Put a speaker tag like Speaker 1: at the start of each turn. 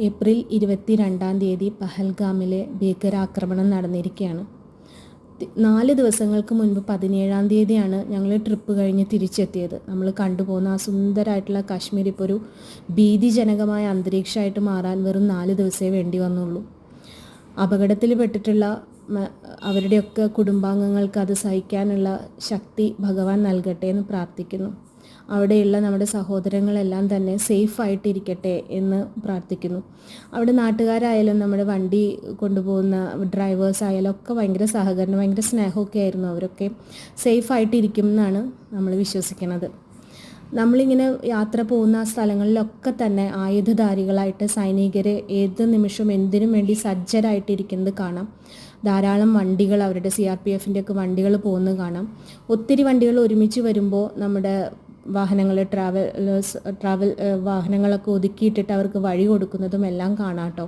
Speaker 1: April 22 പഹൽഗാമിലെ ഭീകരാക്രമണം നടന്നിരിക്കുകയാണ്. 4 ദിവസങ്ങൾക്ക് മുൻപ് 17 ഞങ്ങൾ ട്രിപ്പ് കഴിഞ്ഞ് തിരിച്ചെത്തിയത്. നമ്മൾ കണ്ടുപോകുന്ന ആ സുന്ദരമായിട്ടുള്ള കാശ്മീർ ഇപ്പോൾ ഒരു ഭീതിജനകമായ അന്തരീക്ഷമായിട്ട് മാറാൻ വെറും 4 ദിവസമേ വേണ്ടി വന്നുള്ളൂ. അപകടത്തിൽ പെട്ടിട്ടുള്ള അവരുടെയൊക്കെ കുടുംബാംഗങ്ങൾക്ക് അത് സഹിക്കാനുള്ള ശക്തി ഭഗവാൻ നൽകട്ടെ എന്ന് പ്രാർത്ഥിക്കുന്നു. അവിടെയുള്ള നമ്മുടെ സഹോദരങ്ങളെല്ലാം തന്നെ സേഫായിട്ടിരിക്കട്ടെ എന്ന് പ്രാർത്ഥിക്കുന്നു. അവിടെ നാട്ടുകാരായാലും നമ്മുടെ വണ്ടി കൊണ്ടുപോകുന്ന ഡ്രൈവേഴ്സ് ആയാലും ഒക്കെ ഭയങ്കര സഹകരണം, ഭയങ്കര സ്നേഹമൊക്കെ ആയിരുന്നു. അവരൊക്കെ സേഫായിട്ടിരിക്കും എന്നാണ് നമ്മൾ വിശ്വസിക്കുന്നത്. നമ്മളിങ്ങനെ യാത്ര പോകുന്ന സ്ഥലങ്ങളിലൊക്കെ തന്നെ ആയുധധാരികളായിട്ട് സൈനികർ ഏത് നിമിഷവും എന്തിനും വേണ്ടി സജ്ജരായിട്ടിരിക്കുന്നത് കാണാം. ധാരാളം വണ്ടികൾ, അവരുടെ CRPFൻ്റെ ഒക്കെ വണ്ടികൾ പോകുന്നത് കാണാം. ഒത്തിരി വണ്ടികൾ ഒരുമിച്ച് വരുമ്പോൾ നമ്മുടെ വാഹനങ്ങൾ, ട്രാവൽ വാഹനങ്ങളൊക്കെ ഒതുക്കിയിട്ടിട്ട് അവർക്ക് വഴി കൊടുക്കുന്നതും എല്ലാം കാണാം കേട്ടോ.